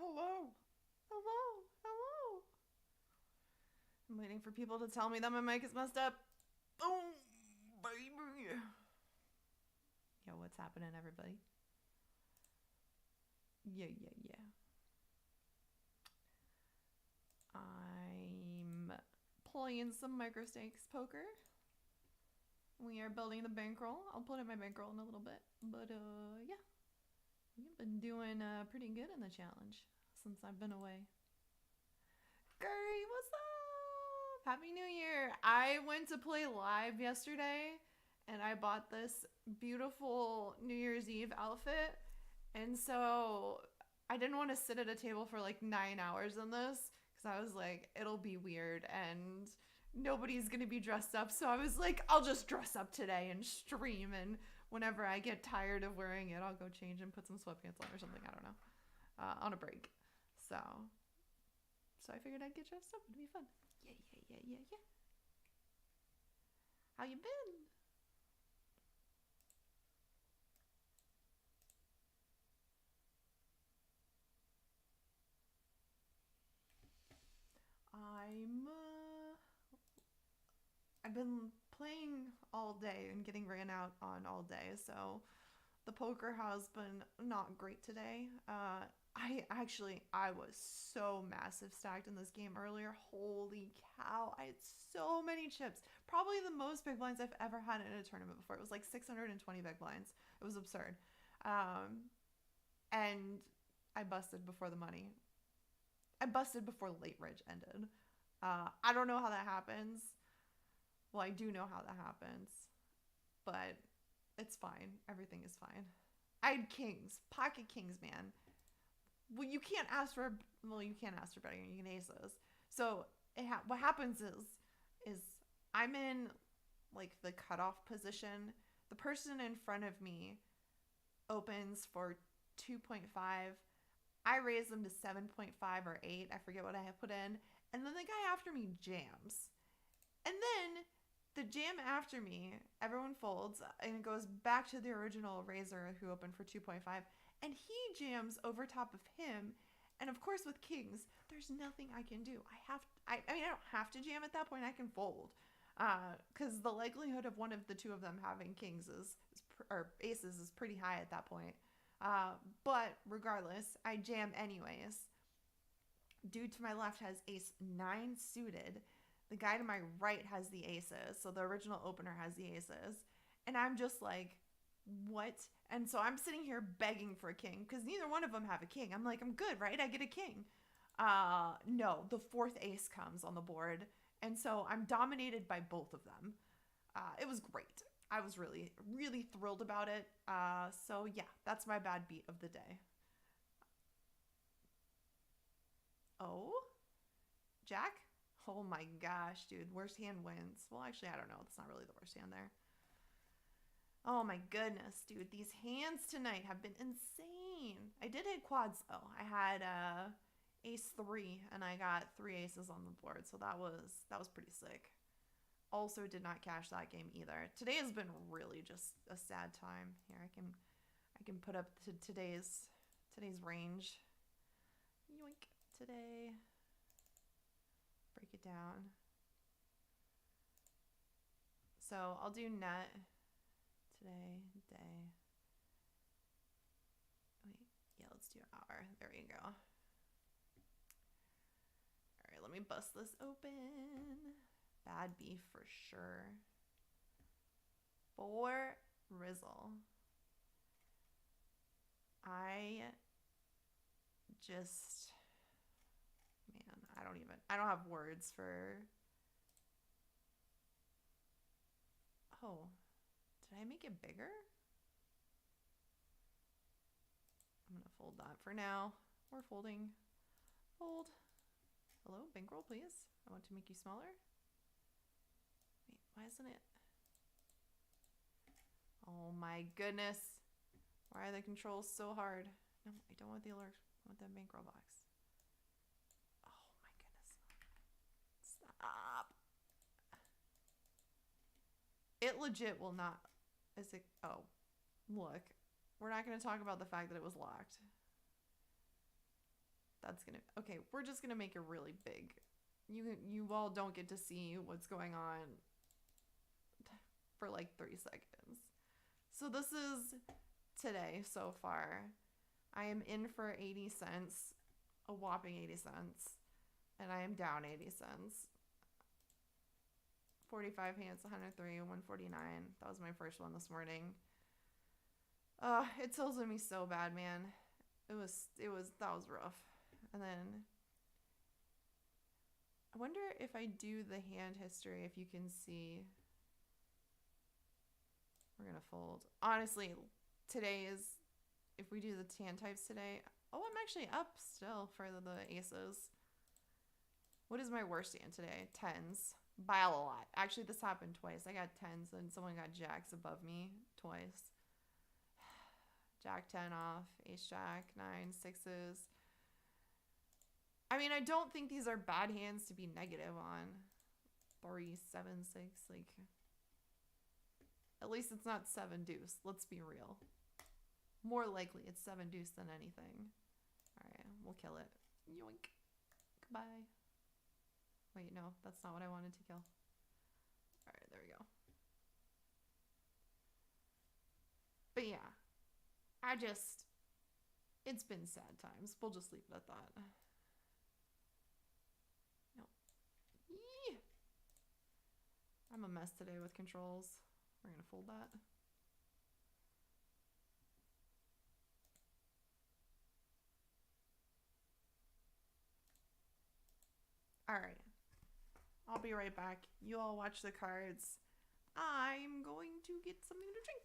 Hello. Hello. Hello. I'm waiting for people to tell me that my mic is messed up. Boom, baby. Yo, what's happening, everybody? Yeah, yeah, yeah. I'm playing some microstakes poker. We are building the bankroll. I'll put in my bankroll in a little bit. But, yeah. We've been doing pretty good in the challenge since I've been away. Gary, what's up? Happy New Year. I went to play live yesterday and I bought this beautiful New Year's Eve outfit. And so I didn't want to sit at a table for like 9 hours in this because I was like, it'll be weird and nobody's going to be dressed up. So I was like, I'll just dress up today and stream. And whenever I get tired of wearing it, I'll go change and put some sweatpants on or something. I don't know. On a break. So I figured I'd get dressed up. It'd be fun. Yeah, yeah, yeah, yeah, yeah. How you been? I'm I've been playing all day and getting ran out on all day, so the poker has been not great today. I was so massive stacked in this game earlier. Holy cow! I had so many chips. Probably the most big blinds I've ever had in a tournament before. It was like 620 big blinds. It was absurd. Um, and I busted before the money. I busted before late Ridge ended. I don't know how that happens. Well, I do know how that happens, but it's fine. Everything is fine. I had kings, pocket kings, man. Well, you can't ask for. Well, you can't ask for better. You can aces. So what happens is I'm in like the cutoff position. The person in front of me opens for 2.5. I raise them to 7.5 or 8. I forget what I have put in. And then the guy after me jams. And then the jam after me, everyone folds and it goes back to the original raiser who opened for 2.5. And he jams over top of him. And of course, with kings, there's nothing I can do. I mean, I don't have to jam at that point. I can fold. Because the likelihood of one of the two of them having kings or aces is pretty high at that point. But regardless, I jam anyways. Dude to my left has ace 9 suited. The guy to my right has the aces. So the original opener has the aces. And I'm just like, what? And so I'm sitting here begging for a king because neither one of them have a king. I'm like, I'm good, right? I get a king. No, the fourth ace comes on the board. And so I'm dominated by both of them. It was great. I was really, really thrilled about it. So yeah, that's my bad beat of the day. Oh, Jack? Oh my gosh, dude. Worst hand wins. Well, actually, I don't know. It's not really the worst hand there. Oh my goodness, dude. These hands tonight have been insane. I did hit quads though. I had ace 3 and I got 3 aces on the board. So that was pretty sick. Also did not cash that game either. Today has been really just a sad time. Here, I can put up to today's range. Yoink. Today, break it down. So I'll do net today, day. Wait, yeah, let's do hour. There you go. All right, let me bust this open. Bad beef for sure. For Rizzle. I just, man, I don't have words for. Oh, did I make it bigger? I'm gonna fold that for now. We're folding. Fold. Hello, bankroll, please. I want to make you smaller. Wait, why isn't it? Oh my goodness. Why are the controls so hard? No, I don't want the alert. I want the bankroll box. Oh my goodness. Stop. It legit will not. Is it? Oh, look. We're not going to talk about the fact that it was locked. That's gonna okay. We're just gonna make it really big. You all don't get to see what's going on for like 3 seconds. So this is today so far. I am in for 80 cents, a whopping 80 cents, and I am down 80 cents. 45 hands, 103, 149. That was my first one this morning. It tilted me so bad, man. That was rough. And then I wonder if I do the hand history, if you can see. We're gonna fold. Honestly, today is, if we do the hand types today, oh, I'm actually up still for the aces. What is my worst hand today? Tens. By a lot. Actually, this happened twice. I got tens and someone got jacks above me twice. Jack 10 off, ace jack, 9, sixes. I mean, I don't think these are bad hands to be negative on. 3, 7, 6, like, at least it's not 7 deuce. Let's be real. More likely it's 7 deuce than anything. All right, we'll kill it. Yoink. Goodbye. Wait, no, that's not what I wanted to kill. All right, there we go. But yeah, it's been sad times. We'll just leave it at that. No. Yee! I'm a mess today with controls. We're gonna fold that. All right. I'll be right back. You all watch the cards. I'm going to get something to drink.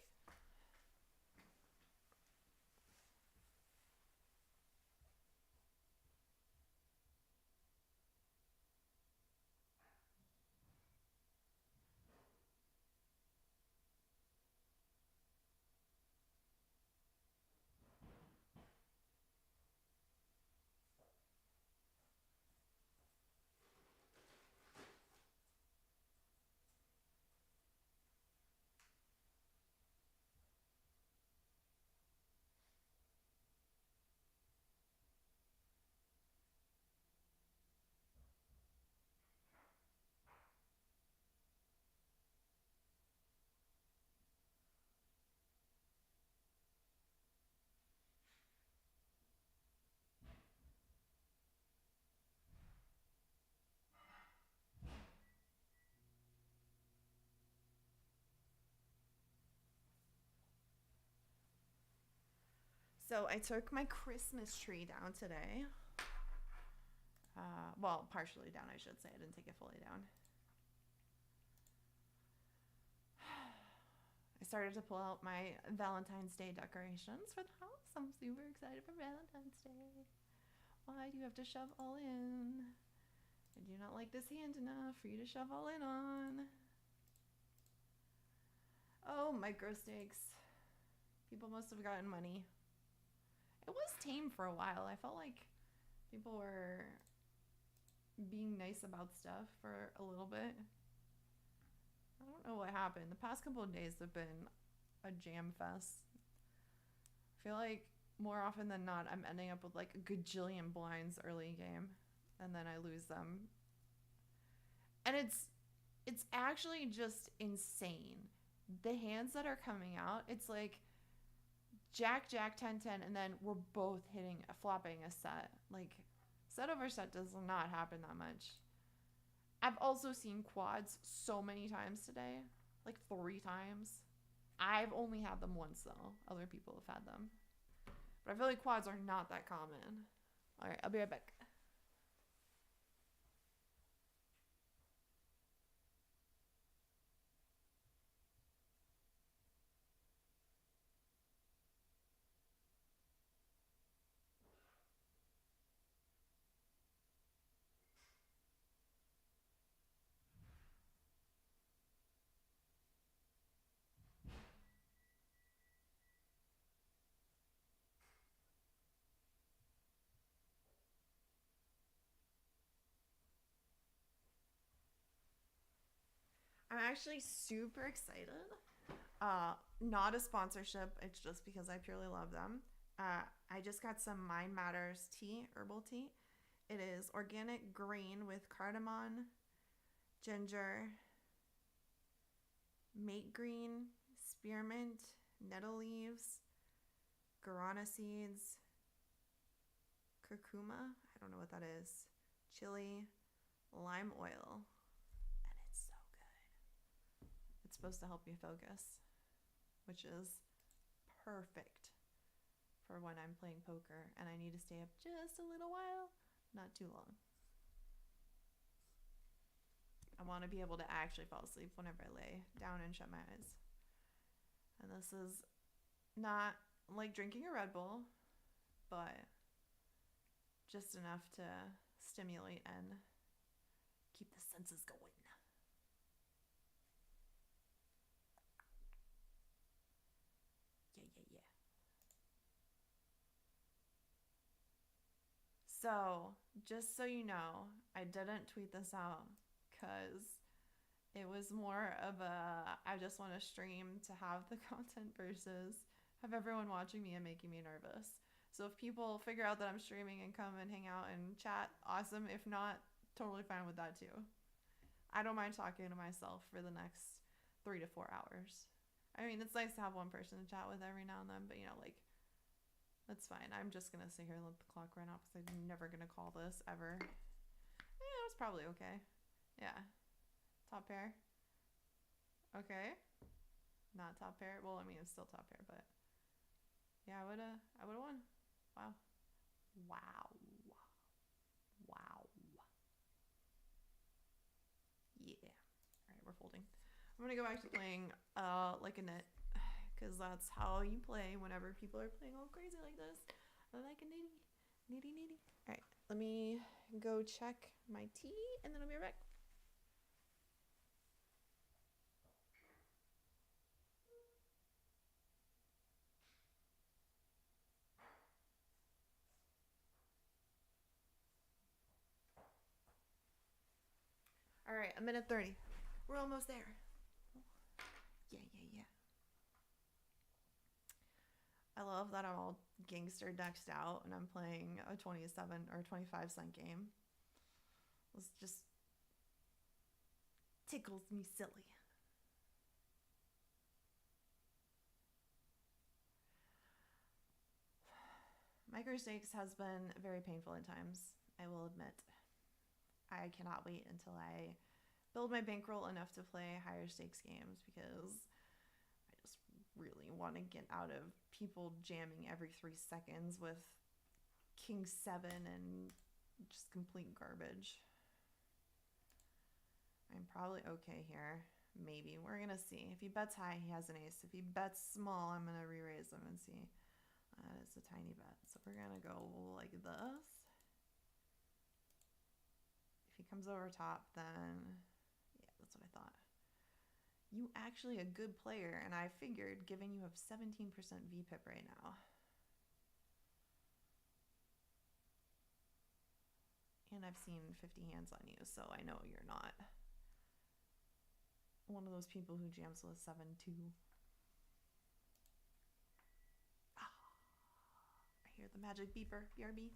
So I took my Christmas tree down today. Well, partially down, I should say. I didn't take it fully down. I started to pull out my Valentine's Day decorations for the house. I'm super excited for Valentine's Day. Why do you have to shove all in? I do not like this hand enough for you to shove all in on. Oh, micro stakes. People must have gotten money. It was tame for a while. I felt like people were being nice about stuff for a little bit. I don't know what happened. The past couple of days have been a jam fest. I feel like more often than not, I'm ending up with like a gajillion blinds early game, and then I lose them. And it's actually just insane. The hands that are coming out, it's like Jack, Jack, 10, 10, and then we're both flopping a set. Like, set over set does not happen that much. I've also seen quads so many times today, like 3 times. I've only had them once though. Other people have had them. But I feel like quads are not that common. All right, I'll be right back. I'm actually super excited. Not a sponsorship. It's just because I purely love them. I just got some Mind Matters tea, herbal tea. It is organic green with cardamom, ginger, mate green, spearmint, nettle leaves, guarana seeds, curcuma, I don't know what that is, chili, lime oil, and it's so good. It's supposed to help you focus, which is perfect for when I'm playing poker and I need to stay up just a little while, not too long. I want to be able to actually fall asleep whenever I lay down and shut my eyes. And this is not like drinking a Red Bull, but just enough to stimulate and keep the senses going. Yeah. So, just so you know, I didn't tweet this out because it was more of a I just want to stream to have the content versus have everyone watching me and making me nervous. So if people figure out that I'm streaming and come and hang out and chat, awesome. If not, totally fine with that too. I don't mind talking to myself for the next 3 to 4 hours. I mean, it's nice to have one person to chat with every now and then, but like, that's fine. I'm just gonna sit here and let the clock run out because I'm never gonna call this ever. Yeah, it was probably okay. Yeah. Top pair. Okay. Not top pair. Well, I mean, it's still top pair, but yeah, I would've won. Wow. Wow. Wow. Yeah. All right, we're folding. I'm gonna go back to playing like a nit because that's how you play whenever people are playing all crazy like this. Like a nitty. All right, let me go check my tea and then I'll be right back. All right, a minute 30. We're almost there. Yeah. I love that I'm all gangster decked out and I'm playing a 27 or 25 cent game. This just tickles me silly. Micro stakes has been very painful at times, I will admit. I cannot wait until I build my bankroll enough to play higher stakes games because I just really want to get out of people jamming every 3 seconds with King 7 and just complete garbage. I'm probably okay here. Maybe. We're going to see. If he bets high, he has an ace. If he bets small, I'm going to re-raise him and see. It's a tiny bet. So we're going to go like this. If he comes over top, then yeah, that's what I thought. You actually a good player, and I figured given you have 17% VPIP right now. And I've seen 50 hands on you, so I know you're not one of those people who jams with 7-2. I hear the magic beeper, BRB.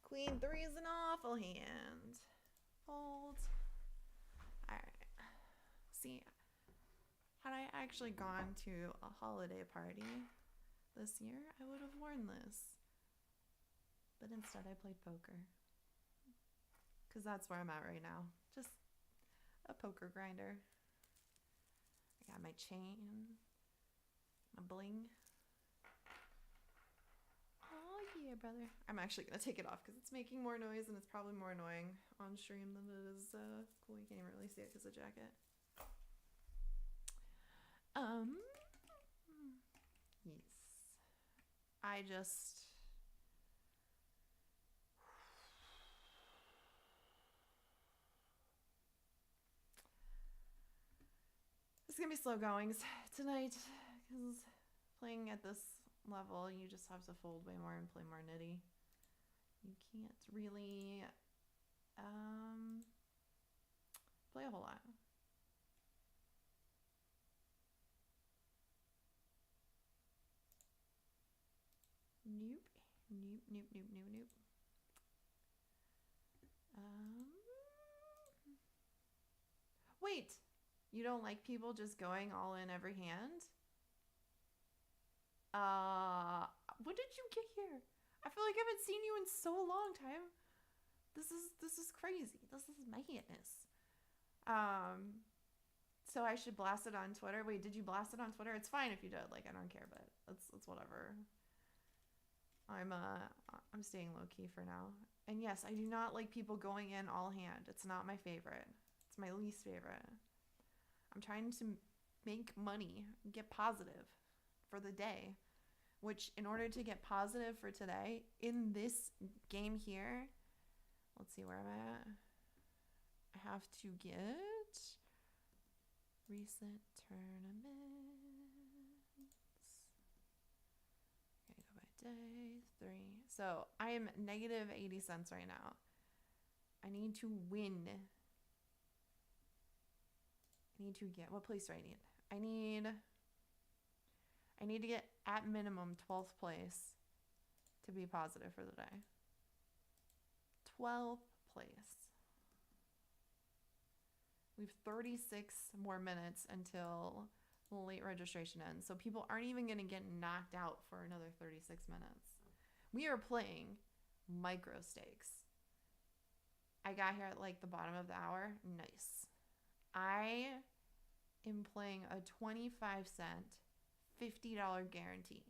Queen 3 is an awful hand. Fold. Alright. See, had I actually gone to a holiday party this year, I would have worn this. But instead I played poker. Because that's where I'm at right now. Just a poker grinder. I got my chain. My bling. Oh yeah, brother. I'm actually going to take it off because it's making more noise and it's probably more annoying on stream than it is cool. You can't even really see it because of the jacket. Yes. I just gonna be slow goings tonight because playing at this level, you just have to fold way more and play more nitty. You can't really play a whole lot. Nope. Nope, nope, nope, nope, nope. Wait, you don't like people just going all in every hand? When did you get here? I feel like I haven't seen you in so long time. This is crazy. This is madness. So I should blast it on Twitter. Wait, did you blast it on Twitter? It's fine if you did. Like, I don't care, but it's whatever. I'm staying low key for now. And yes, I do not like people going in all hand. It's not my favorite. It's my least favorite. I'm trying to make money, get positive for the day, which in order to get positive for today in this game here, let's see where I'm at. I have to get recent tournaments. Okay, go by day 3. So I am negative 80 cents right now. I need to win. I need to get, what place do I need? I need to get at minimum 12th place to be positive for the day. 12th place. We have 36 more minutes until late registration ends. So people aren't even going to get knocked out for another 36 minutes. We are playing micro stakes. I got here at like the bottom of the hour. Nice. I am playing a 25-cent, $50 guarantee.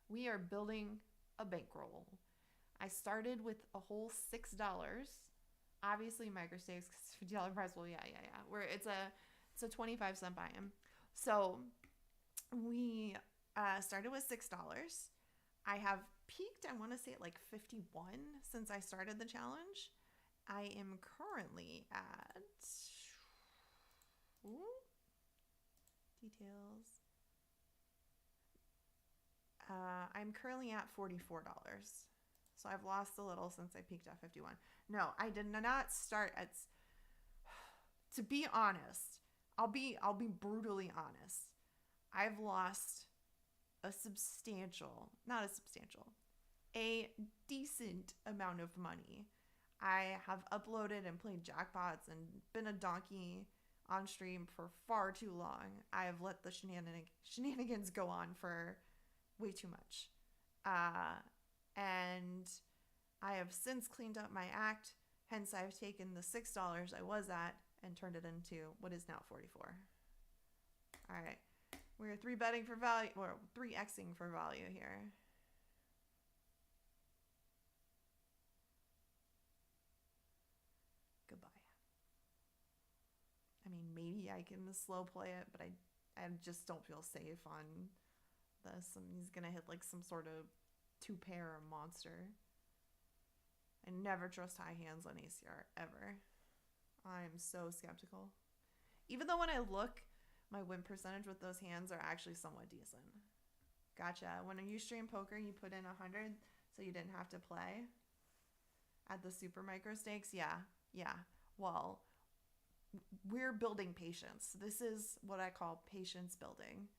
We are building a bankroll. I started with a whole $6. Obviously micro stakes, $50 prize. Well, yeah. Where it's a 25-cent buy-in. So we started with $6. I have peaked, I want to say at like 51 since I started the challenge. I am currently at details. I'm currently at $44. So I've lost a little since I peaked at 51. No, I did not start at, to be honest, I'll be brutally honest. I've lost a decent amount of money. I have uploaded and played jackpots and been a donkey on stream for far too long. I have let the shenanigans go on for way too much. And I have since cleaned up my act. Hence, I've taken the $6 I was at and turned it into what is now 44. All right. We're 3-betting for value, or 3xing for value here. Goodbye. I mean, maybe I can slow play it, but I just don't feel safe on this. He's going to hit like some sort of 2-pair monster. I never trust high hands on ACR, ever. I'm so skeptical. Even though when I look, my win percentage with those hands are actually somewhat decent. Gotcha. When you stream poker, you put in 100 so you didn't have to play at the super micro stakes? Yeah. Well, we're building patience. This is what I call patience building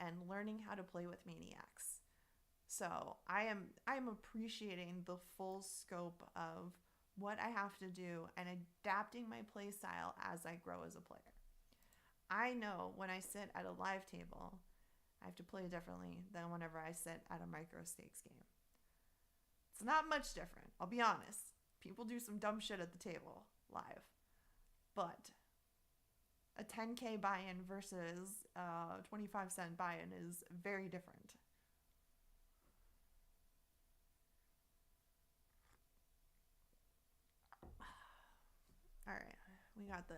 and learning how to play with maniacs. So I am appreciating the full scope of what I have to do and adapting my play style as I grow as a player. I know when I sit at a live table, I have to play differently than whenever I sit at a micro stakes game. It's not much different, I'll be honest. People do some dumb shit at the table live. But a 10K buy-in versus a 25-cent buy-in is very different. All right, we got the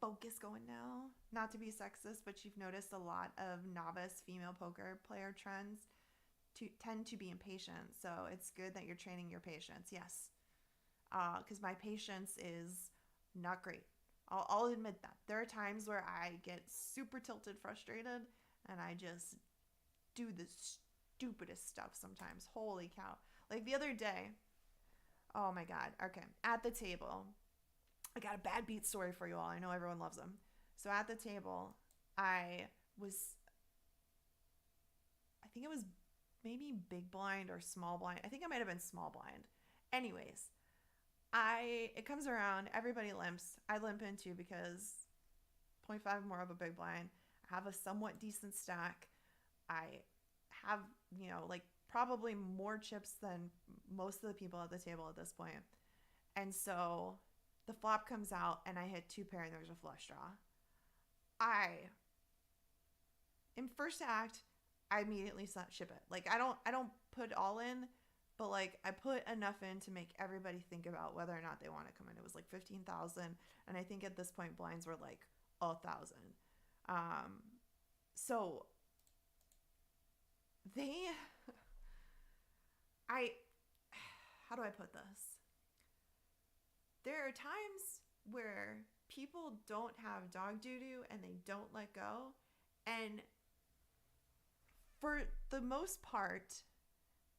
focus going now. Not to be sexist, but you've noticed a lot of novice female poker player trends tend to be impatient. So it's good that you're training your patience. Yes, because my patience is not great. I'll admit that. There are times where I get super tilted, frustrated, and I just do the stupidest stuff sometimes. Holy cow. Like the other day, oh my God. Okay. At the table, I got a bad beat story for you all. I know everyone loves them. So at the table, I was, I think it was maybe big blind or small blind. I think I might have been small blind. Anyways, it comes around, everybody limps. I limp in too because point 0.5 more of a big blind. I have a somewhat decent stack. I have, like probably more chips than most of the people at the table at this point. And so the flop comes out and I hit 2 pair and there's a flush draw. In first act, I immediately ship it. Like I don't put all in, but like I put enough in to make everybody think about whether or not they want to come in. It was like 15,000, and I think at this point blinds were like 1,000. So they, I, how do I put this? There are times where people don't have dog doo-doo and they don't let go, and for the most part,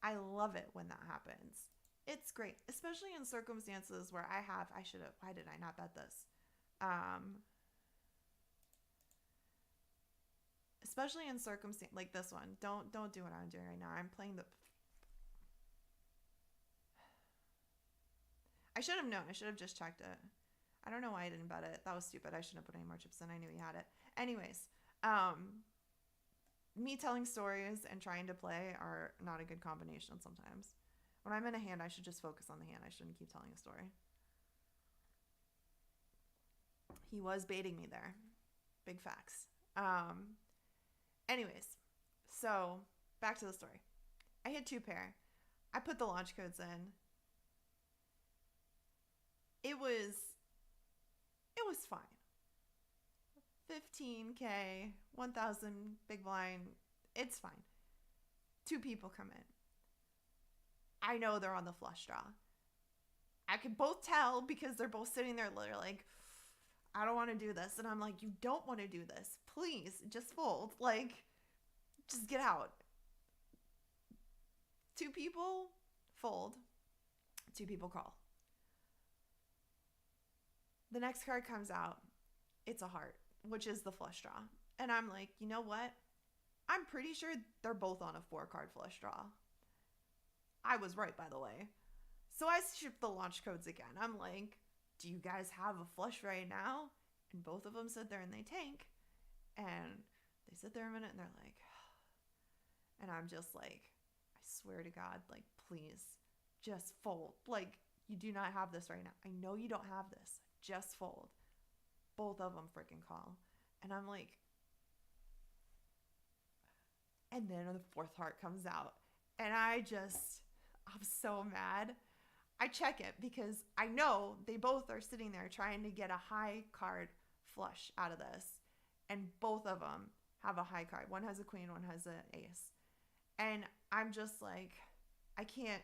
I love it when that happens. It's great, especially in circumstances where why did I not bet this? Especially in circumstance like this one. Don't do what I'm doing right now. I'm playing I should have known. I should have just checked it. I don't know why I didn't bet it. That was stupid. I shouldn't have put any more chips in. I knew he had it. Anyways, me telling stories and trying to play are not a good combination sometimes. When I'm in a hand, I should just focus on the hand. I shouldn't keep telling a story. He was baiting me there. Big facts. Anyways, so back to the story. I hit 2 pair. I put the launch codes in. It was fine. 15K, 1,000 big blind. It's fine. 2 people come in. I know they're on the flush draw. I can both tell because they're both sitting there literally like, I don't want to do this. And I'm like, you don't want to do this. Please, just fold. Like, just get out. 2 people fold. 2 people call. The next card comes out. It's a heart, which is the flush draw. And I'm like, you know what? I'm pretty sure they're both on a 4-card flush draw. I was right, by the way. So I shipped the launch codes again. I'm like, do you guys have a flush right now? And both of them sit there and they tank. And they sit there a minute and they're like, and I'm just like, I swear to God, like, please, just fold. Like, you do not have this right now. I know you don't have this. Just fold. Both of them freaking call. And I'm like, and then the 4th heart comes out. And I'm so mad. I check it because I know they both are sitting there trying to get a high card flush out of this. And both of them have a high card. One has a queen, one has an ace. And I'm just like, I can't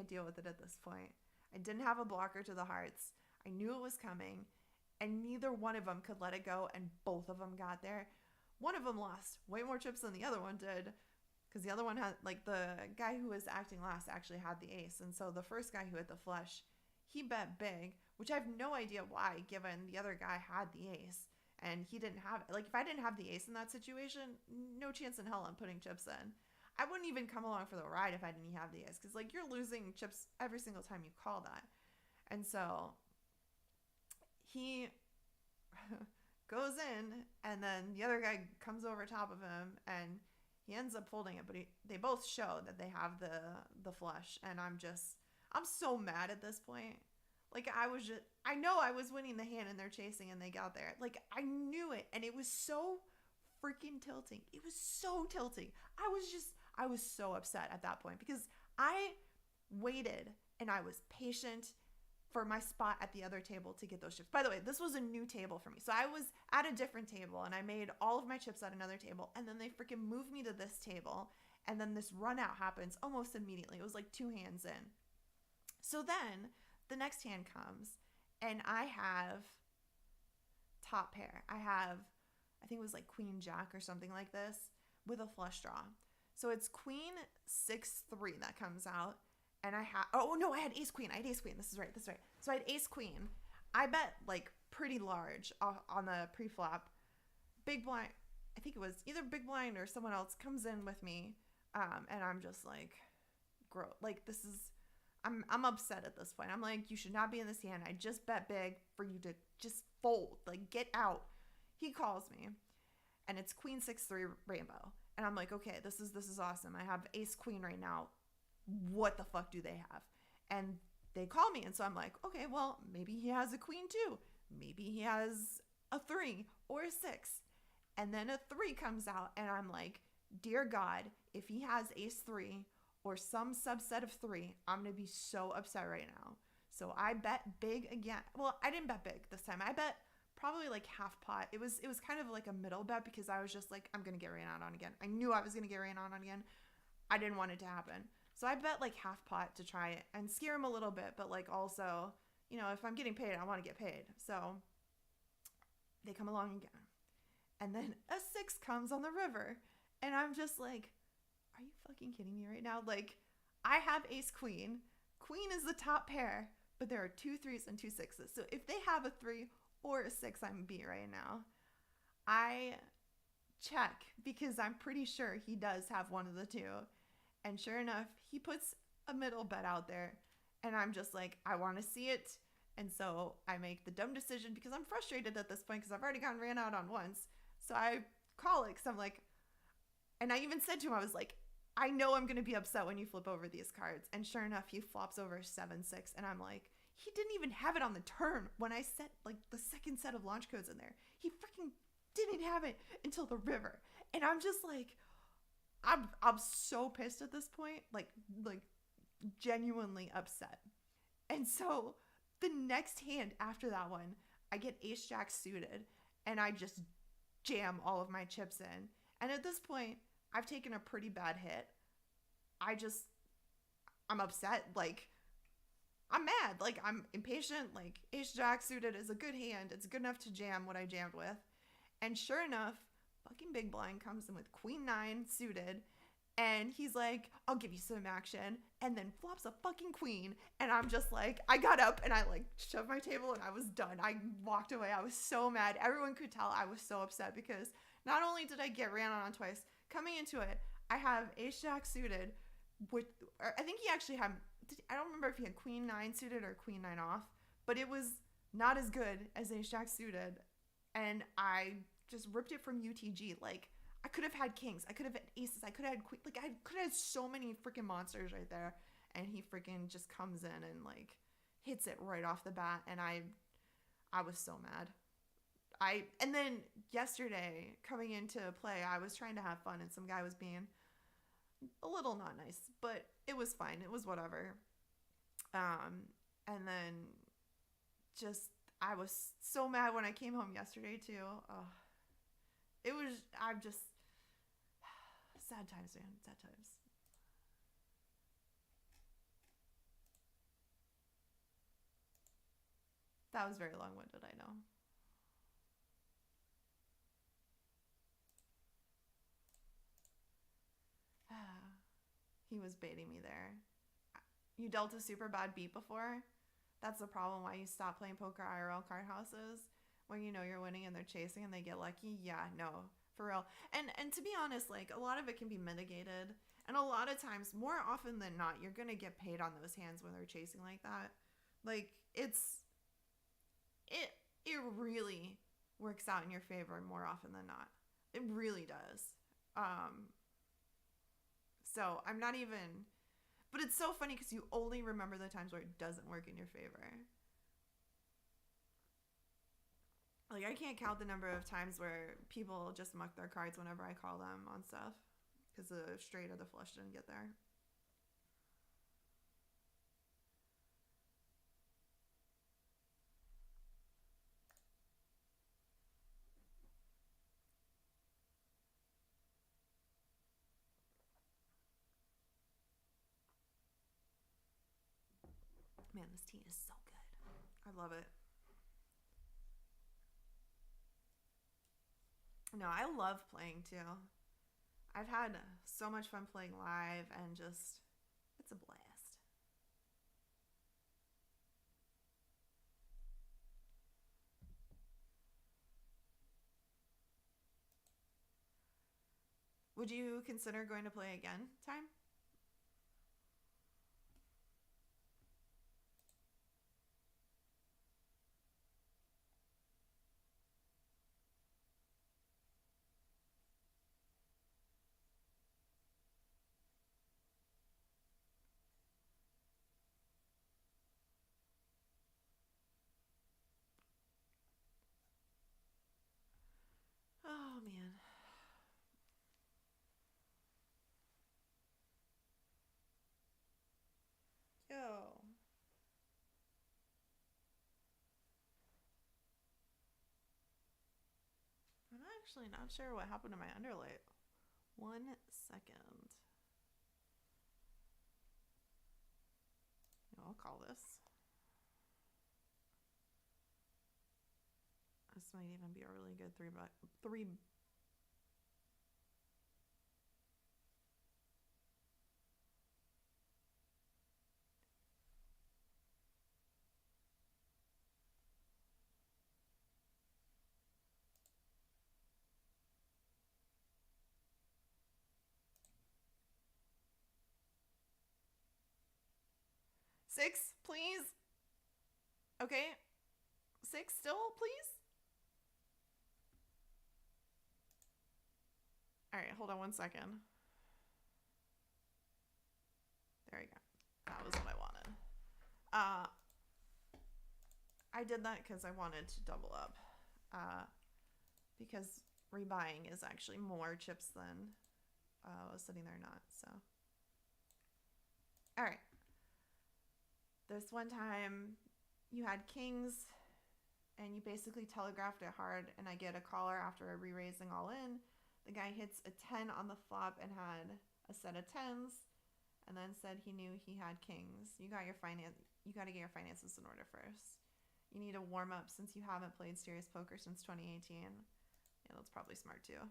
deal with it at this point. I didn't have a blocker to the hearts. I knew it was coming, and neither one of them could let it go, and both of them got there. One of them lost way more chips than the other one did, because the other one had, like, the guy who was acting last actually had the ace, and so the first guy who hit the flush, he bet big, which I have no idea why, given the other guy had the ace, and he didn't have it. Like, if I didn't have the ace in that situation, no chance in hell I'm putting chips in. I wouldn't even come along for the ride if I didn't have the ace, because, like, you're losing chips every single time you call that. And so he goes in, and then the other guy comes over top of him, and he ends up folding it, but they both show that they have the flush, and I'm so mad at this point. Like, I know I was winning the hand, and they're chasing, and they got there. Like, I knew it, and it was so freaking tilting. It was so tilting. I was so upset at that point, because I waited, and I was patient for my spot at the other table to get those chips. By the way, this was a new table for me. So I was at a different table and I made all of my chips at another table, and then they freaking moved me to this table, and then this run out happens almost immediately. It was like 2 hands in. So then the next hand comes and I have top pair. I think it was like Queen Jack or something like this with a flush draw. So it's Queen 6-3 that comes out. And oh no, I had Ace Queen. This is right. So I had Ace Queen. I bet like pretty large on the pre-flop. Big blind, I think it was either big blind or someone else comes in with me. And I'm just like, like this is, I'm upset at this point. I'm like, you should not be in this hand. I just bet big for you to just fold, like get out. He calls me, and it's Queen 6-3 rainbow, and I'm like, okay, this is awesome. I have Ace Queen right now. What the fuck do they have? And they call me, and so I'm like, okay, well maybe he has a queen too. Maybe he has a 3 or a 6, and then a 3 comes out, and I'm like, dear God, if he has Ace 3 or some subset of 3, I'm gonna be so upset right now. So I bet big again. Well, I didn't bet big this time. I bet probably like half pot. It was kind of like a middle bet because I was just like, I'm gonna get ran out on again. I knew I was gonna get ran out on again. I didn't want it to happen. So I bet like half pot to try it and scare him a little bit, but like also, you know, if I'm getting paid, I want to get paid. So they come along again. And then a 6 comes on the river. And I'm just like, are you fucking kidding me right now? Like, I have Ace Queen. Queen is the top pair, but there are 2 3s and 2 6s. So if they have a 3 or a 6, I'm beat right now. I check because I'm pretty sure he does have one of the two. And sure enough, he puts a middle bet out there. And I'm just like, I want to see it. And so I make the dumb decision because I'm frustrated at this point because I've already gotten ran out on once. So I call it because I'm like, and I even said to him, I was like, I know I'm going to be upset when you flip over these cards. And sure enough, he flops over 7-6. And I'm like, he didn't even have it on the turn when I set like the second set of launch codes in there. He freaking didn't have it until the river. And I'm just like, I'm so pissed at this point, like genuinely upset. And so the next hand after that one, I get Ace Jack suited and I just jam all of my chips in. And at this point, I've taken a pretty bad hit. I'm upset. Like, I'm mad. Like, I'm impatient. Like, Ace Jack suited is a good hand. It's good enough to jam what I jammed with. And sure enough, fucking big blind comes in with Queen 9 suited. And he's like, I'll give you some action. And then flops a fucking queen. And I'm just like, I got up and I like shoved my table and I was done. I walked away. I was so mad. Everyone could tell I was so upset because not only did I get ran on twice, coming into it, I have Ace Jack suited. I think he actually had, I don't remember if he had Queen 9 suited or Queen 9 off, but it was not as good as Ace Jack suited. And I just ripped it from UTG. Like, I could have had kings. I could have had aces. I could have had queen. Like, I could have had so many freaking monsters right there. And he freaking just comes in and, like, hits it right off the bat. And I was so mad. And then yesterday, coming into play, I was trying to have fun. And some guy was being a little not nice. But it was fine. It was whatever. And then just, I was so mad when I came home yesterday, too. I'm just, sad times, man, sad times. That was very long-winded, I know. He was baiting me there. You dealt a super bad beat before? That's the problem why you stop playing poker IRL card houses. When you know you're winning and they're chasing and they get lucky. Yeah, no, for real. And to be honest, like, a lot of it can be mitigated. And a lot of times, more often than not, you're going to get paid on those hands when they're chasing like that. Like, it really works out in your favor more often than not. It really does. So I'm not even, but it's so funny because you only remember the times where it doesn't work in your favor. Like, I can't count the number of times where people just muck their cards whenever I call them on stuff because the straight or the flush didn't get there. Man, this tea is so good. I love it. No, I love playing too. I've had so much fun playing live and just, it's a blast. Would you consider going to play again, Time? Oh man. Yo. I'm actually not sure what happened to my underlight. 1 second. I'll call this. This might even be a really good three. Six, please. Okay. Six still, please. All right, hold on 1 second. There you go. That was what I wanted. I did that because I wanted to double up. Because rebuying is actually more chips than was sitting there not. So, all right. This one time you had kings and you basically telegraphed it hard, and I get a caller after re-raising all in. The guy hits a 10 on the flop and had a set of 10s, and then said he knew he had kings. You got to get your finances in order first. You need to warm up since you haven't played serious poker since 2018. Yeah, that's probably smart too.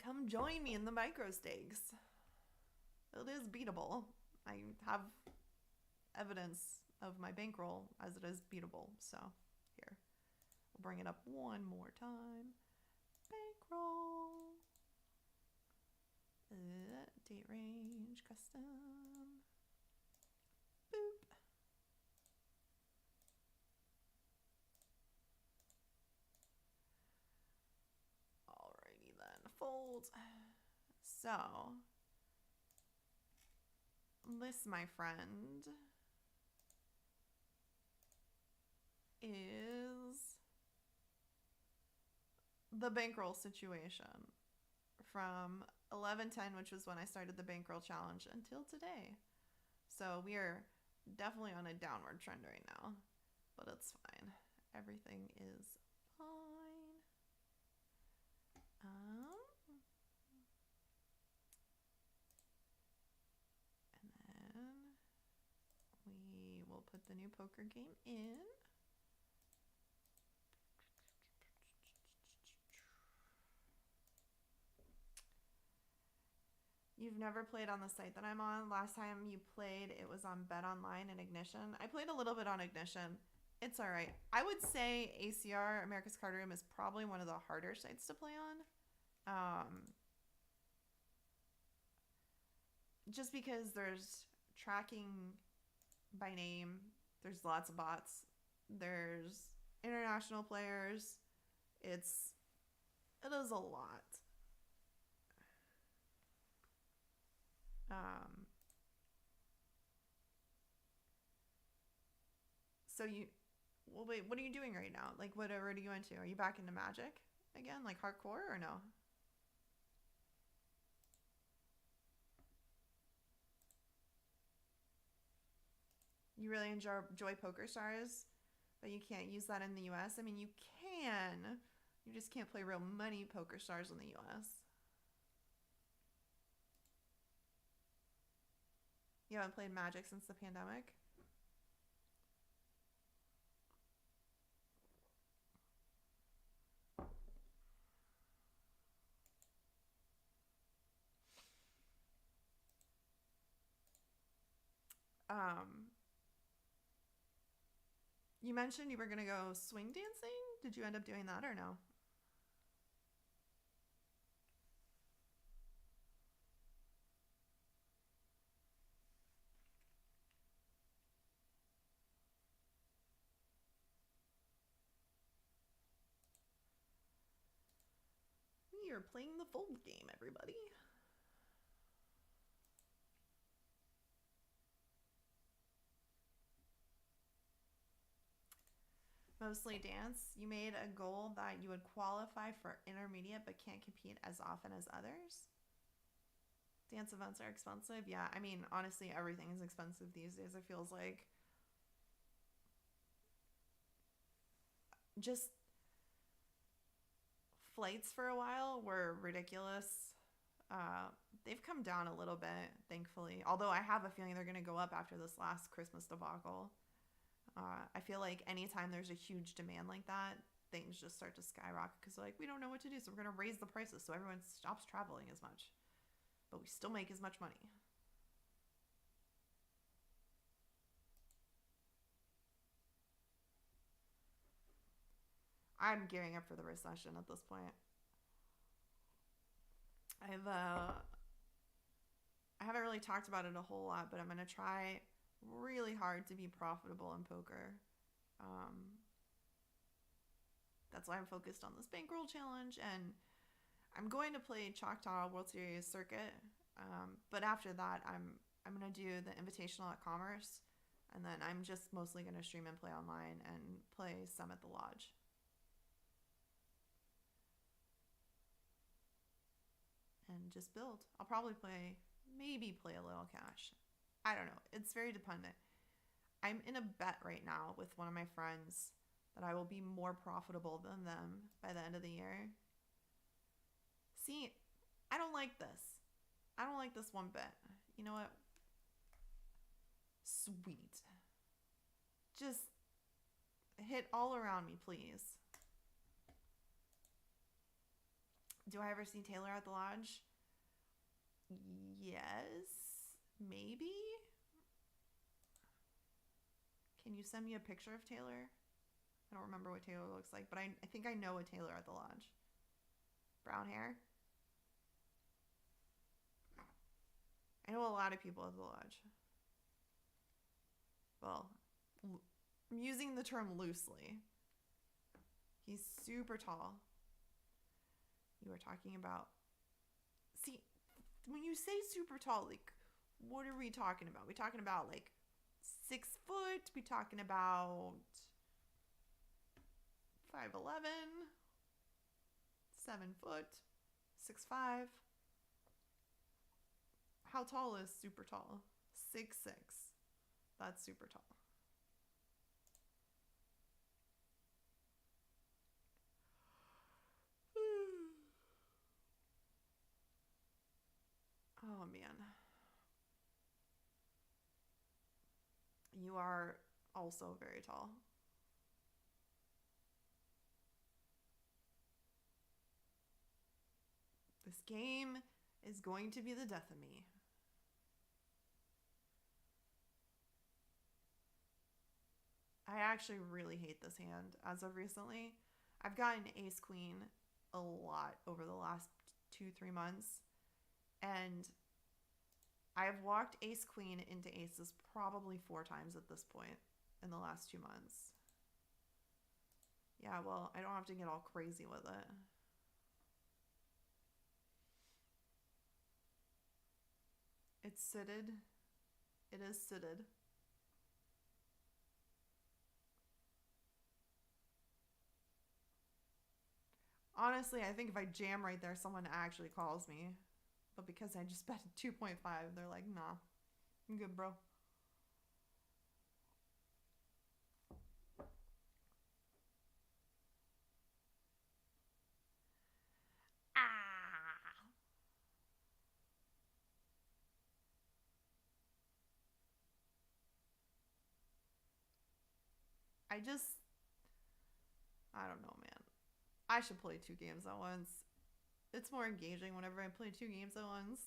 Come join me in the micro stakes. It is beatable. I have evidence of my bankroll as it is beatable. So here, we'll bring it up one more time. Bankroll. Date range, custom. Boop. Alrighty then, fold. So, this, my friend, is the bankroll situation from 11:10, which was when I started the bankroll challenge, until today. So we are definitely on a downward trend right now, but it's fine. Everything is fine. And then we will put the new poker game in. You've never played on the site that I'm on. Last time you played, it was on Bet Online and Ignition. I played a little bit on Ignition. It's all right. I would say ACR, America's Card Room, is probably one of the harder sites to play on. Just because there's tracking by name, there's lots of bots, there's international players. It is a lot. So wait, what are you doing right now? Like, whatever are you into? Are you back into Magic again, like hardcore, or no? You really enjoy Poker Stars, but you can't use that in the US? I mean, you can. You just can't play real money Poker Stars in the US. You haven't played Magic since the pandemic? Um, you mentioned you were gonna go swing dancing. Did you end up doing that or no? We are playing the fold game, everybody. Mostly dance. You made a goal that you would qualify for intermediate but can't compete as often as others. Dance events are expensive. Yeah, I mean, honestly, everything is expensive these days. It feels like just flights for a while were ridiculous. Uh, they've come down a little bit, thankfully. Although I have a feeling they're going to go up after this last Christmas debacle. I feel like anytime there's a huge demand like that, things just start to skyrocket because like we don't know what to do, so we're going to raise the prices so everyone stops traveling as much, but we still make as much money. I'm gearing up for the recession at this point. I've I haven't really talked about it a whole lot, but I'm gonna try really hard to be profitable in poker. Um, that's why I'm focused on this bankroll challenge, and I'm going to play Choctaw World Series circuit. But after that, I'm gonna do the Invitational at Commerce, and then I'm just mostly gonna stream and play online and play some at the lodge. And just build. I'll probably maybe play a little cash. I don't know. It's very dependent. I'm in a bet right now with one of my friends that I will be more profitable than them by the end of the year. See, I don't like this. I don't like this one bit. You know what? Sweet. Just hit all around me, please. Do I ever see Taylor at the lodge? Yes, maybe. Can you send me a picture of Taylor? I don't remember what Taylor looks like, but I think I know a Taylor at the lodge. Brown hair. I know a lot of people at the lodge. Well, I'm using the term loosely. He's super tall. You were talking about. See, when you say super tall, like, what are we talking about? We talking about like 6 foot? We talking about 5'11", 7 foot, 6'5"? How tall is super tall? 6'6". That's super tall. Oh man. You are also very tall. This game is going to be the death of me. I actually really hate this hand as of recently. I've gotten ace queen a lot over the last 2-3 months, and I have walked ace queen into aces probably 4 times at this point in the last 2 months. Yeah, well, I don't have to get all crazy with it. It's sitted. It is sitted. Honestly, I think if I jam right there, someone actually calls me. But because I just bet 2.5, they're like, nah, I'm good, bro. Ah! I just, I don't know, man. I should play 2 games at once. It's more engaging whenever I play 2 games at once.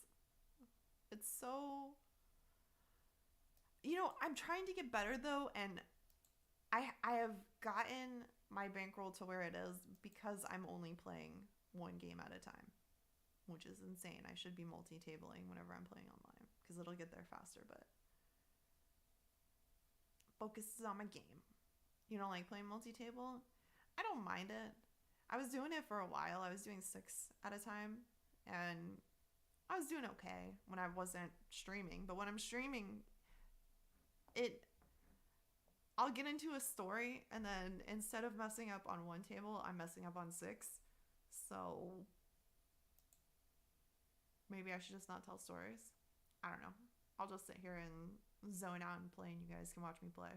It's so. I'm trying to get better though, and I have gotten my bankroll to where it is because I'm only playing one game at a time, which is insane. I should be multi-tabling whenever I'm playing online because it'll get there faster, but focus is on my game. You don't like playing multi-table? I don't mind it. I was doing it for a while. I was doing 6 at a time, and I was doing okay when I wasn't streaming. But when I'm streaming, it I'll get into a story, and then instead of messing up on one table, I'm messing up on 6. So maybe I should just not tell stories. I don't know. I'll just sit here and zone out and play, and you guys can watch me play.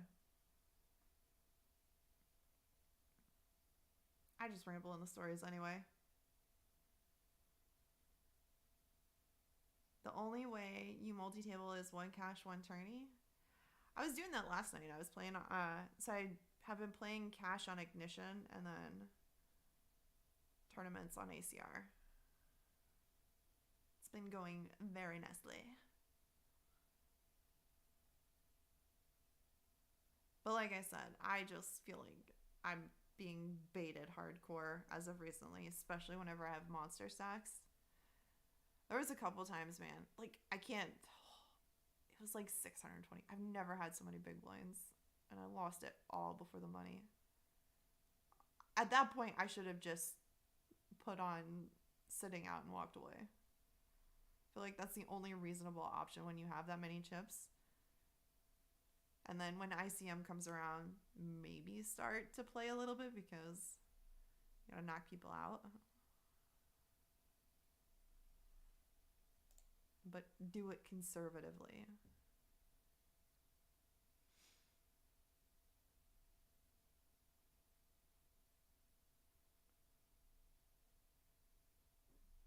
I just ramble in the stories anyway. The only way you multi-table is one cash, one tourney. I was doing that last night. I was playing, so I have been playing cash on Ignition and then tournaments on ACR. It's been going very nicely. But like I said, I just feel like I'm being baited hardcore as of recently, especially whenever I have monster stacks. There was a couple times, man. Like, I can't. It was like 620. I've never had so many big blinds, and I lost it all before the money. At that point, I should have just put on sitting out and walked away. I feel like that's the only reasonable option when you have that many chips. And then when ICM comes around, maybe start to play a little bit because you gotta knock people out. But do it conservatively.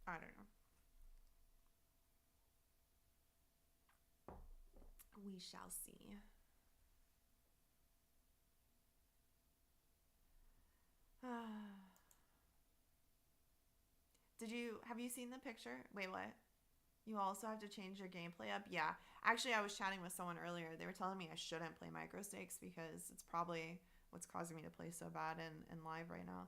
I don't know. We shall see. Have you seen the picture? Wait, what? You also have to change your gameplay up? Yeah. Actually, I was chatting with someone earlier. They were telling me I shouldn't play micro stakes because it's probably what's causing me to play so bad in live right now.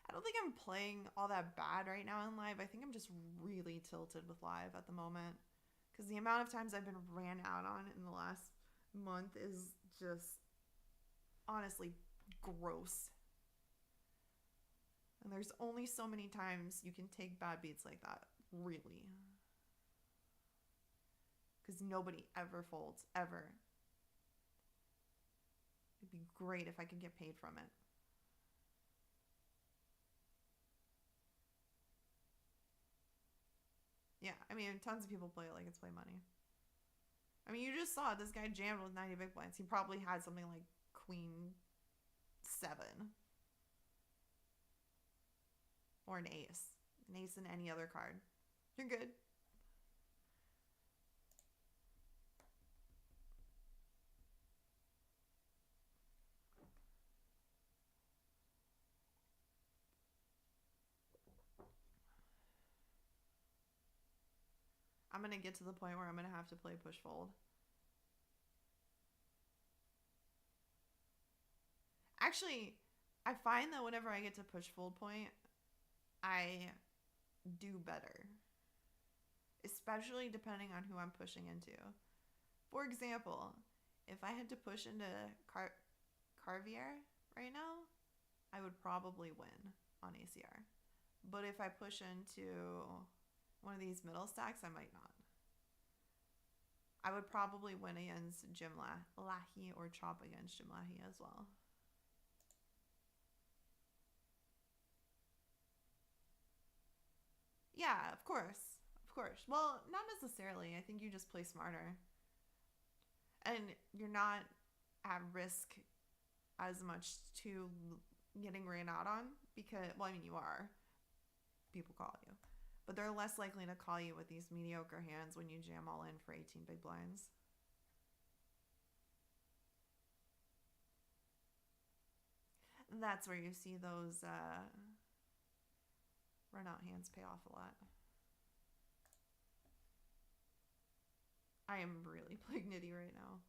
I don't think I'm playing all that bad right now in live. I think I'm just really tilted with live at the moment. Because the amount of times I've been ran out on in the last month is just honestly gross. And there's only so many times you can take bad beats like that, really. Because nobody ever folds, ever. It'd be great if I could get paid from it. Yeah, I mean, tons of people play it like it's play money. I mean, you just saw this guy jammed with 90 big blinds. He probably had something like queen 7. Or an ace. An ace in any other card. You're good. I'm going to get to the point where I'm going to have to play push fold. Actually, I find that whenever I get to push fold point, I do better. Especially depending on who I'm pushing into. For example, if I had to push into Carvier right now, I would probably win on ACR. But if I push into one of these middle stacks, I might not. I would probably win against Jim Lahey or chop against Jim Lahey as well. Yeah, of course. Of course. Well, not necessarily. I think you just play smarter. And you're not at risk as much to getting ran out on because, well, I mean, you are. People call you. But they're less likely to call you with these mediocre hands when you jam all in for 18 big blinds. That's where you see those run out hands pay off a lot. I am really playing nitty right now.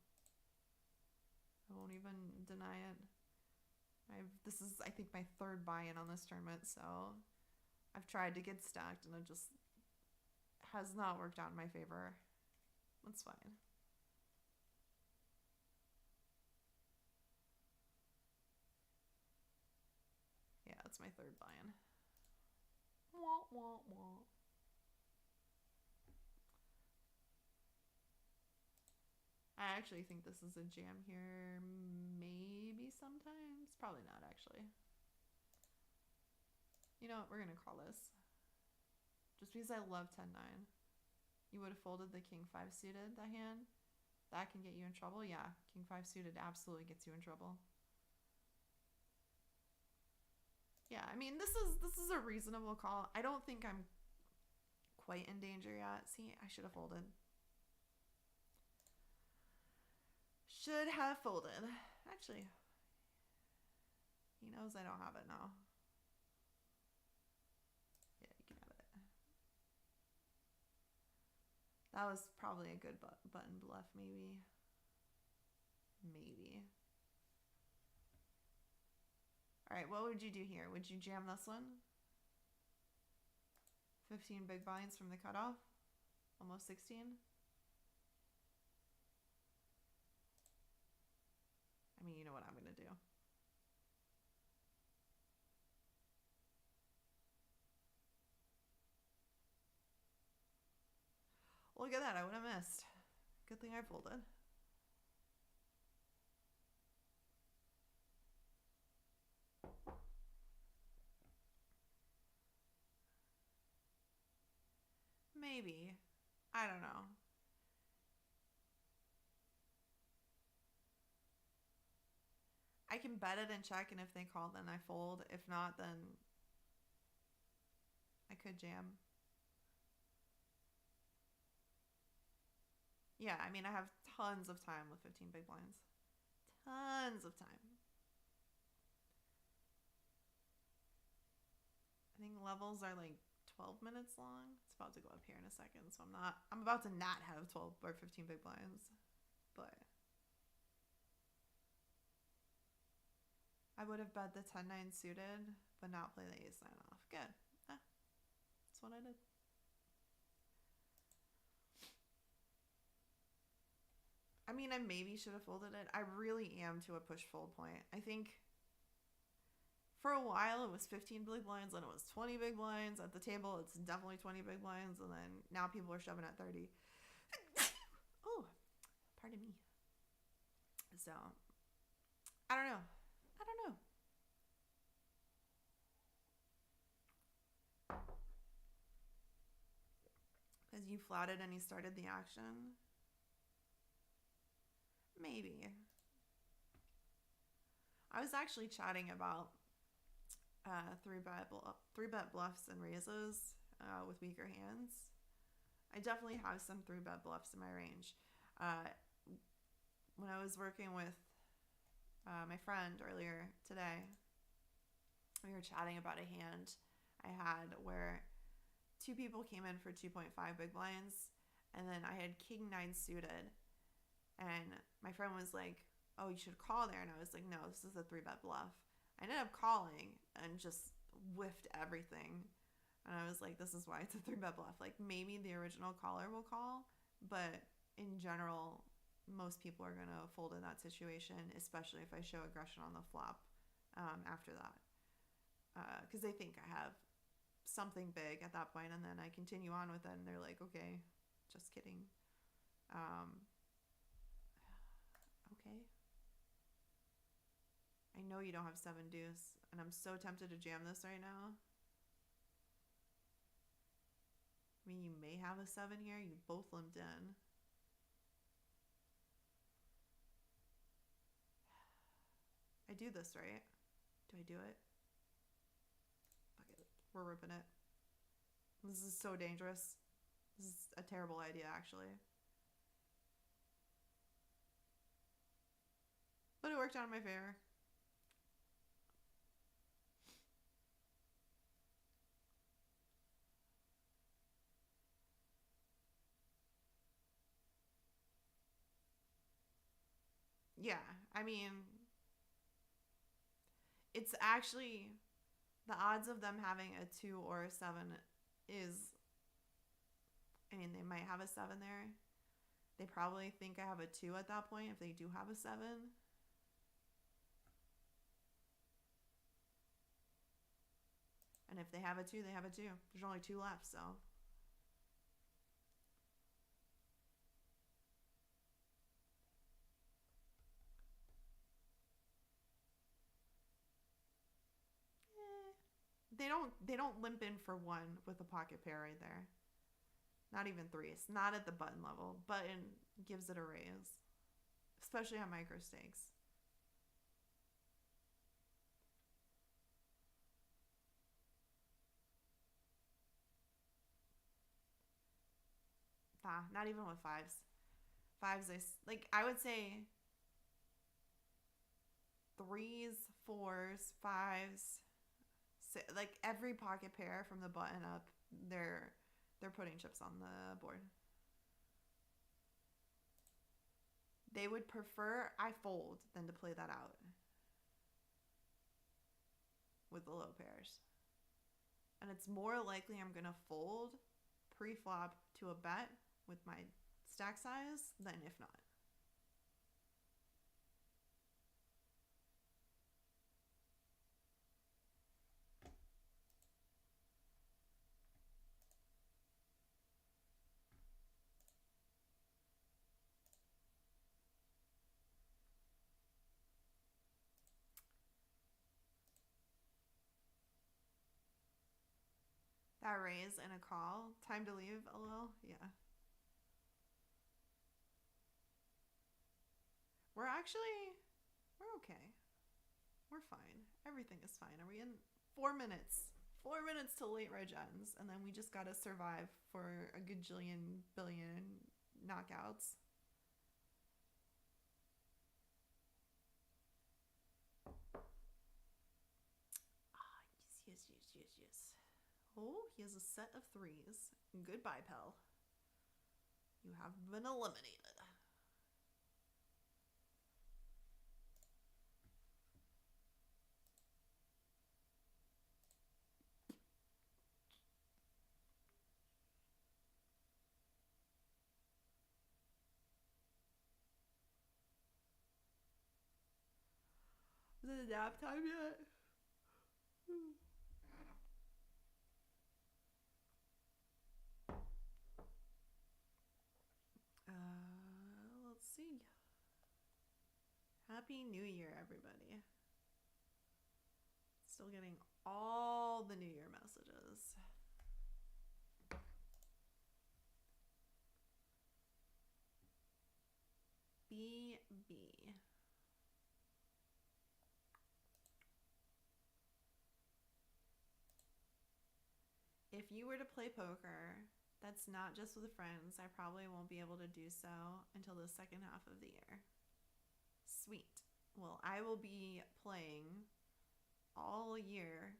I won't even deny it. This is, I think, my third buy-in on this tournament, so I've tried to get stacked and it just has not worked out in my favor. That's fine. Yeah, that's my third buy-in. Wah, wah, wah. I actually think this is a jam here. Maybe sometimes. Probably not, actually. You know what? We're going to call this. Just because I love 10-9. You would have folded the king 5 suited, that hand. That can get you in trouble. Yeah, king 5 suited absolutely gets you in trouble. Yeah, I mean, this is a reasonable call. I don't think I'm quite in danger yet. See, I should have folded. Should have folded. Actually, he knows I don't have it now. Yeah, you can have it. That was probably a good button bluff, maybe. Maybe. All right, what would you do here? Would you jam this one? 15 big blinds from the cutoff? Almost 16? I mean, you know what I'm going to do. Look at that. I would have missed. Good thing I folded. Maybe. I don't know. I can bet it and check, and if they call, then I fold. If not, then I could jam. Yeah, I mean, I have tons of time with 15 big blinds. Tons of time. I think levels are like 12 minutes long. It's about to go up here in a second, so I'm about to not have 12 or 15 big blinds. But I would have bet the 10-9 suited, but not play the ace-9 off. Good. That's what I did. I mean, I maybe should have folded it. I really am to a push fold point. I think for a while it was 15 big blinds, then it was 20 big blinds. At the table, it's definitely 20 big blinds, and then now people are shoving at 30. Oh, pardon me. So, I don't know. Because you flatted and he started the action. Maybe. I was actually chatting about three bet bluffs and raises with weaker hands. I definitely have some 3-bet bluffs in my range. When I was working with my friend earlier today, we were chatting about a hand I had where 2 people came in for 2.5 big blinds, and then I had king 9 suited, and my friend was like, oh, you should call there, and I was like, no, this is a 3-bet bluff. I ended up calling and just whiffed everything, and I was like, this is why it's a 3-bet bluff. Like, maybe the original caller will call, but in general, most people are going to fold in that situation, especially if I show aggression on the flop after that, because they think I have something big at that point, and then I continue on with it, and they're like, okay, just kidding. Okay. I know you don't have 7 deuce, and I'm so tempted to jam this right now. I mean, you may have a 7 here. You both limped in. I do this, right? Do I do it? Fuck it. We're ripping it. This is so dangerous. This is a terrible idea, actually. But it worked out in my favor. Yeah, I mean, it's actually the odds of them having a 2 or a 7 is, I mean, they might have a 7 there. They probably think I have a 2 at that point if they do have a 7. And if they have a 2, they have a 2. There's only 2 left, so. They don't limp in for 1 with a pocket pair right there. Not even 3s. Not at the button level. Button gives it a raise. Especially on micro stakes. Nah, not even with 5s. 5s, I would say 3s, 4s, 5s, like every pocket pair from the button up, they're putting chips on the board. They would prefer I fold than to play that out with the low pairs. And it's more likely I'm going to fold pre-flop to a bet with my stack size than if not. That raise and a call. Time to leave a little. Yeah. We're okay. We're fine. Everything is fine. Are we in 4 minutes? 4 minutes till late reg ends, and then we just gotta survive for a gajillion billion knockouts. Ah, yes. Oh, he has a set of 3s. Goodbye, pal. You have been eliminated. Is it nap time yet? Let's see. Happy New Year, everybody. Still getting all the New Year messages. BB. If you were to play poker, that's not just with friends. I probably won't be able to do so until the second half of the year. Sweet. Well, I will be playing all year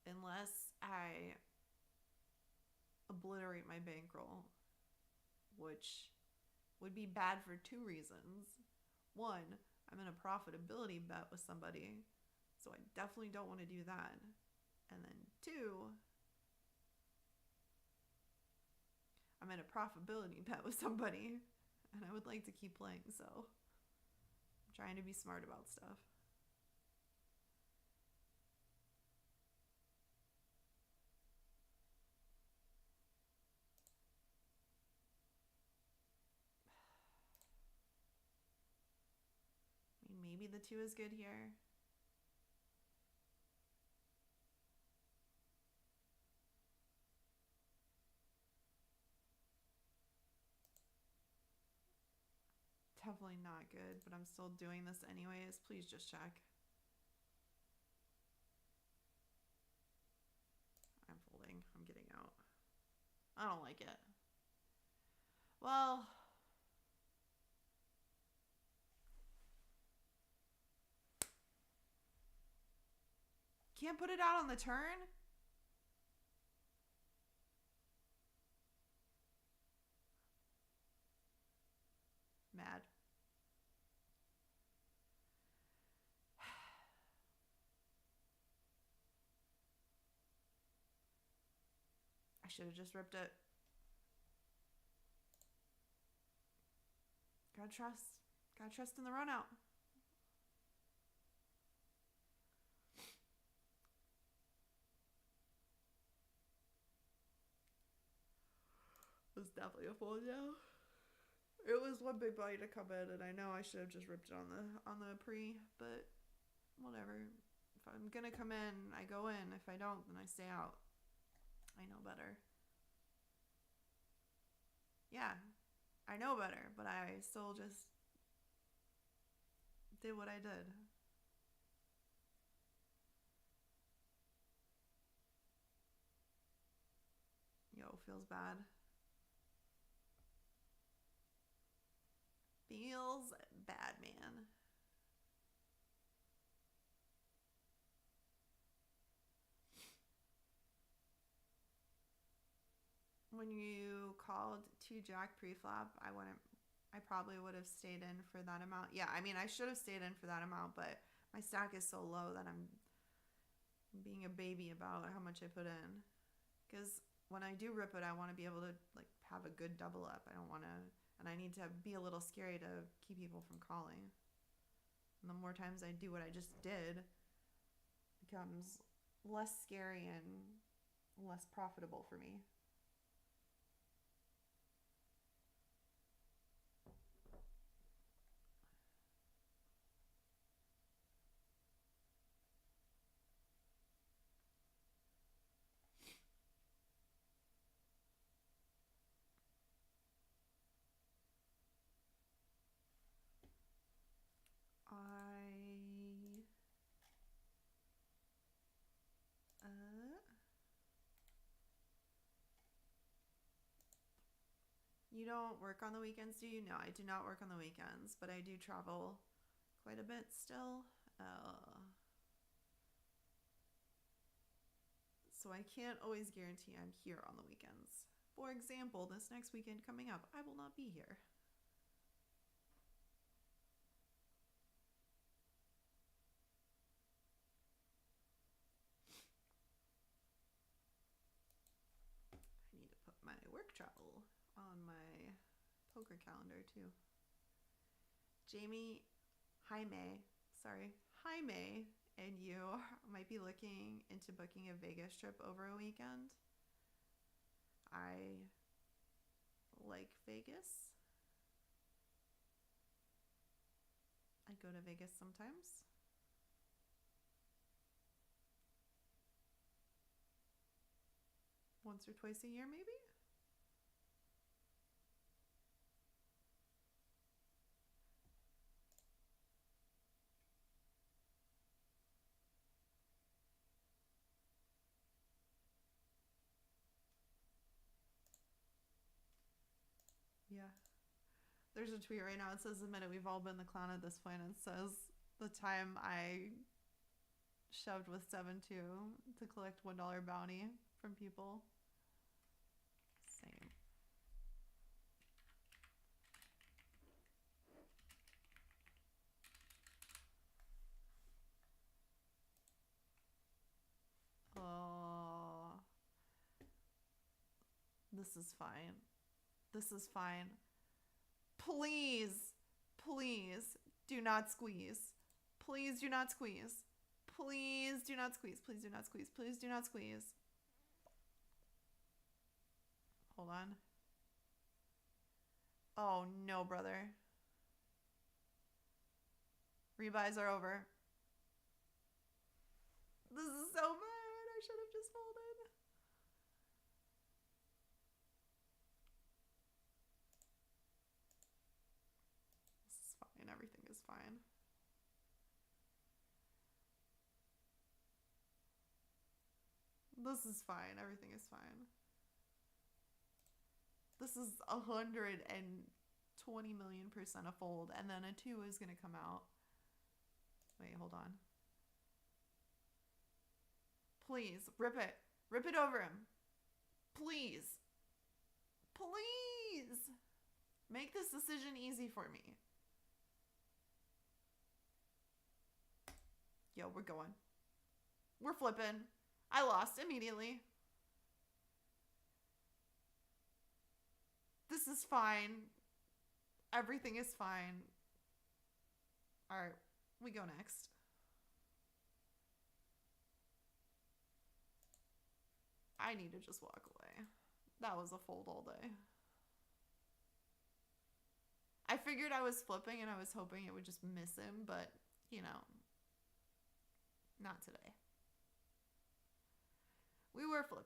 unless I obliterate my bankroll, which would be bad for 2 reasons. 1, I'm in a profitability bet with somebody, so I definitely don't want to do that. And then 2, I'm in a profitability bet with somebody, and I would like to keep playing, so I'm trying to be smart about stuff. I mean, maybe the 2 is good here. Definitely not good, but I'm still doing this anyways. Please just check. I'm folding. I'm getting out. I don't like it. Well, can't put it out on the turn? Mad. I should have just ripped it. Gotta trust. Gotta trust in the run out. It was definitely a fold, yeah. It was one big body to come in, and I know I should have just ripped it on the pre, but whatever. If I'm gonna come in, I go in. If I don't, then I stay out. I know better. Yeah, I know better, but I still just did what I did. Yo, feels bad. Feels bad, man. When you called 2 jack pre-flop, I probably would have stayed in for that amount. Yeah, I mean, I should have stayed in for that amount, but my stack is so low that I'm being a baby about how much I put in. Because when I do rip it, I want to be able to like have a good double up. I don't want to, and I need to be a little scary to keep people from calling. And the more times I do what I just did, it becomes less scary and less profitable for me. I You don't work on the weekends, do you? No, I do not work on the weekends, but I do travel quite a bit still. So I can't always guarantee I'm here on the weekends. For example, this next weekend coming up, I will not be here. I need to put my work travel on my poker calendar too. Jaime, and you might be looking into booking a Vegas trip over a weekend. I like Vegas. I go to Vegas sometimes. Once or twice a year, maybe? Yeah. There's a tweet right now. It says, "Admit it, we've all been the clown at this point." It says, "The time I shoved with 7-2 to collect $1 bounty from people." Same. Oh, this is fine. This is fine. Please, please do not squeeze. Please do not squeeze. Please do not squeeze. Please do not squeeze. Please do not squeeze. Hold on. Oh no, brother. Rebuys are over. This is so bad. I should have just folded. This is fine. Everything is fine. This is fine. Everything is fine. This is 120,000,000% a fold, and then a 2 is going to come out. Wait, hold on. Please, rip it. Rip it over him. Please. Please. Make this decision easy for me. Yo, we're going. We're flipping. I lost immediately. This is fine. Everything is fine. All right, we go next. I need to just walk away. That was a fold all day. I figured I was flipping and I was hoping it would just miss him, but, you know, not today. We were flipping.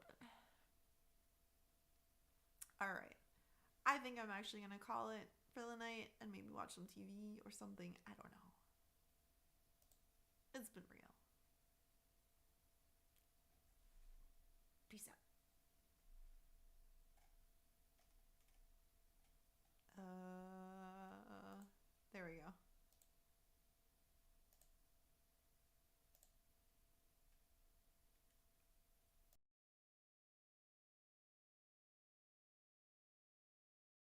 All right. I think I'm actually going to call it for the night and maybe watch some TV or something. I don't know. It's been real.